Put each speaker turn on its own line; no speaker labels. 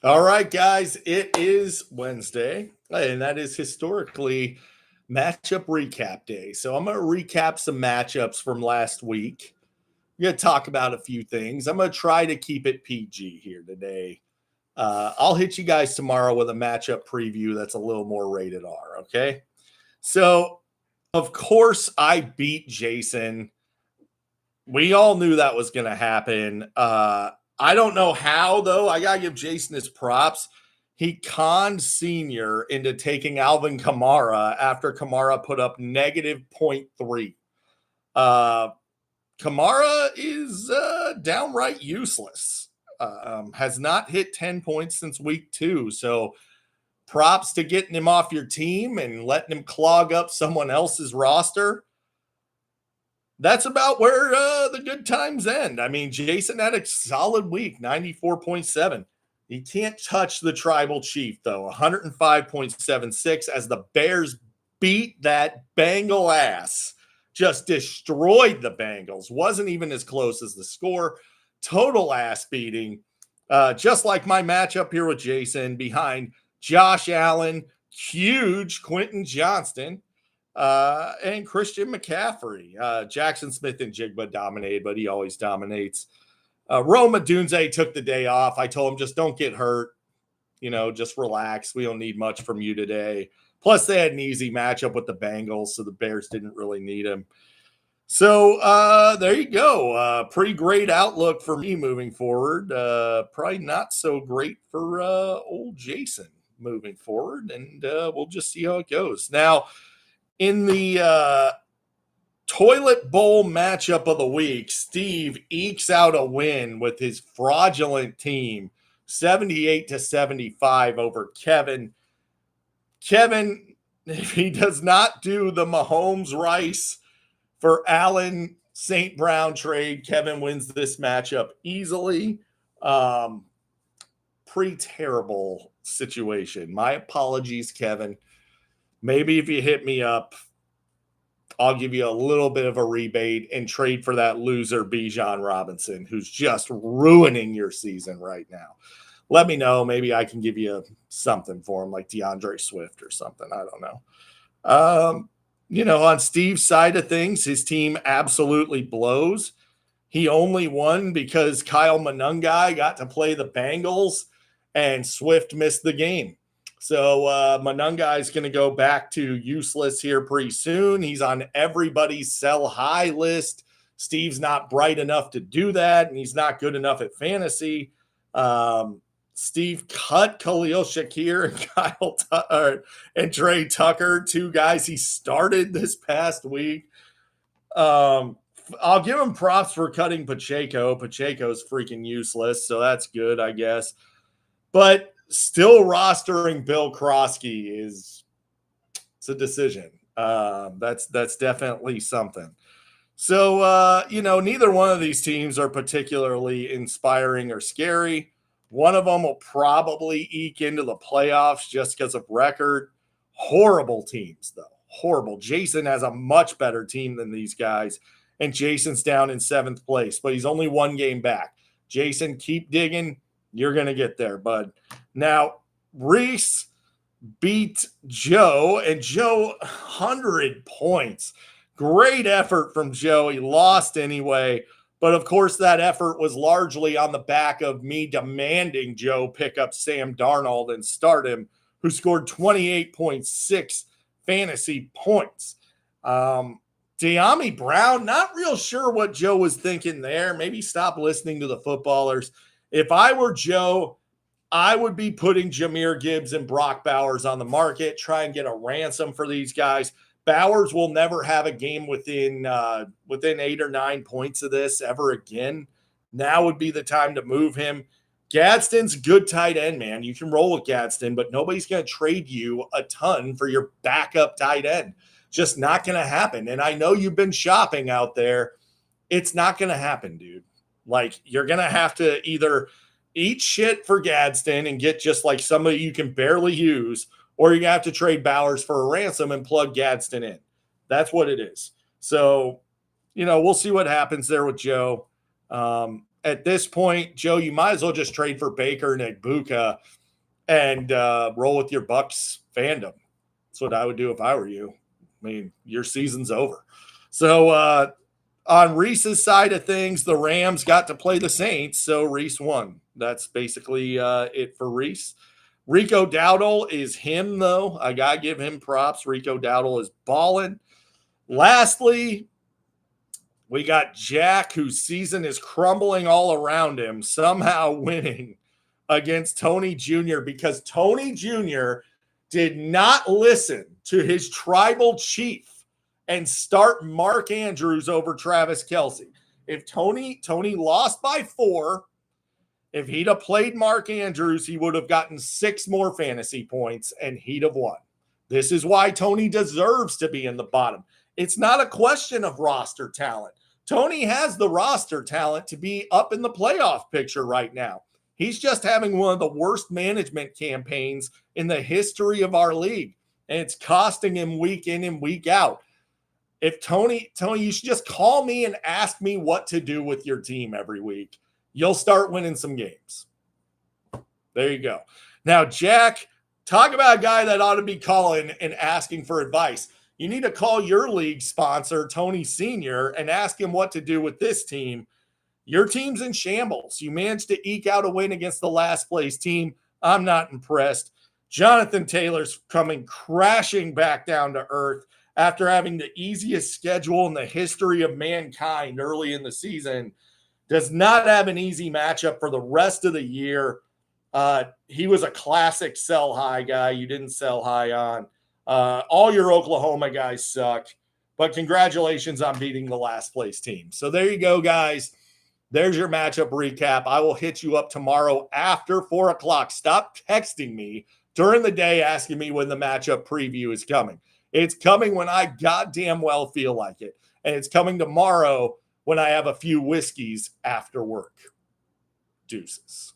All right, guys, it is Wednesday, and that is historically matchup recap day. So I'm going to recap some matchups from last week. I'm going to talk about a few things. I'm going to try to keep it PG here today. I'll hit you guys tomorrow with a matchup preview that's a little more rated R, okay? So, of course, I beat Jason. We all knew that was going to happen. I don't know how, though. I got to give Jason his props. He conned Senior into taking Alvin Kamara after Kamara put up negative point 0.3. Uh, Kamara is downright useless. Has not hit 10 points since week 2. So props to getting him off your team and letting him clog up someone else's roster. That's about where the good times end. I mean, Jason had a solid week, 94.7. He can't touch the tribal chief, though, 105.76 as the Bears beat that Bengal ass. Just destroyed the Bengals. Wasn't even as close as the score. Total ass beating. Just like my matchup here with Jason behind Josh Allen, huge Quentin Johnston, and Christian McCaffrey. Jackson Smith and Jigba dominated, but he always dominates. Rome Odunze took the day off. I told him, just don't get hurt. Just relax. We don't need much from you today. Plus, they had an easy matchup with the Bengals, so the Bears didn't really need him. So there you go. Pretty great outlook for me moving forward. Probably not so great for old Jason moving forward, and we'll just see how it goes. Now, in the toilet bowl matchup of the week, Steve ekes out a win with his fraudulent team, 78-75 over Kevin. Kevin, if he does not do the Mahomes Rice for Allen St. Brown trade, Kevin wins this matchup easily. Pretty terrible situation. My apologies, Kevin. Maybe if you hit me up, I'll give you a little bit of a rebate and trade for that loser Bijan Robinson, who's just ruining your season right now. Let me know. Maybe I can give you something for him, like DeAndre Swift or something. I don't know. On Steve's side of things, his team absolutely blows. He only won because Kyle Monungai got to play the Bengals and Swift missed the game. So Monungai is going to go back to useless here pretty soon. He's on everybody's sell high list. Steve's not bright enough to do that, and he's not good enough at fantasy. Steve cut Khalil Shakir and and Trey Tucker, two guys he started this past week. I'll give him props for cutting Pacheco. Pacheco's freaking useless, so that's good, I guess. But still rostering Bill Krosky it's a decision. That's definitely something. So, neither one of these teams are particularly inspiring or scary. One of them will probably eke into the playoffs just because of record. Horrible teams, though. Horrible. Jason has a much better team than these guys, and Jason's down in 7th place, but he's only one game back. Jason, keep digging. You're going to get there, bud. Now, Reese beat Joe, and Joe, 100 points. Great effort from Joe. He lost anyway. But of course, that effort was largely on the back of me demanding Joe pick up Sam Darnold and start him, who scored 28.6 fantasy points. De'Ami Brown, not real sure what Joe was thinking there. Maybe stop listening to the footballers. If I were Joe, I would be putting Jahmyr Gibbs and Brock Bowers on the market, try and get a ransom for these guys. Bowers will never have a game within 8 or 9 points of this ever again. Now would be the time to move him. Gadsden's good tight end, man. You can roll with Gadsden, but nobody's going to trade you a ton for your backup tight end. Just not going to happen. And I know you've been shopping out there. It's not going to happen, dude. Like, you're going to have to either eat shit for Gadsden and get just like somebody you can barely use, or you're going to have to trade Bowers for a ransom and plug Gadsden in. That's what it is. So, we'll see what happens there with Joe. And at this point, Joe, you might as well just trade for Baker and Igbokwe and roll with your Bucks fandom. That's what I would do if I were you. I mean, your season's over. So on Reese's side of things, the Rams got to play the Saints, so Reese won. That's basically it for Reese. Rico Dowdle is him, though. I got to give him props. Rico Dowdle is balling. Lastly, we got Jack, whose season is crumbling all around him, somehow winning against Tony Jr. because Tony Jr. did not listen to his tribal chief and start Mark Andrews over Travis Kelce. If Tony lost by 4, if he'd have played Mark Andrews, he would have gotten 6 more fantasy points and he'd have won. This is why Tony deserves to be in the bottom. It's not a question of roster talent. Tony has the roster talent to be up in the playoff picture right now. He's just having one of the worst management campaigns in the history of our league, and it's costing him week in and week out. If Tony, you should just call me and ask me what to do with your team every week. You'll start winning some games. There you go. Now, Jack, talk about a guy that ought to be calling and asking for advice. You need to call your league sponsor, Tony Sr., and ask him what to do with this team. Your team's in shambles. You managed to eke out a win against the last place team. I'm not impressed. Jonathan Taylor's coming crashing back down to earth after having the easiest schedule in the history of mankind early in the season. Does not have an easy matchup for the rest of the year. He was a classic sell high guy. You didn't sell high on. All your Oklahoma guys suck, but congratulations on beating the last place team. So there you go, guys. There's your matchup recap. I will hit you up tomorrow after 4 o'clock. Stop texting me during the day asking me when the matchup preview is coming. It's coming when I goddamn well feel like it. And it's coming tomorrow when I have a few whiskeys after work. Deuces.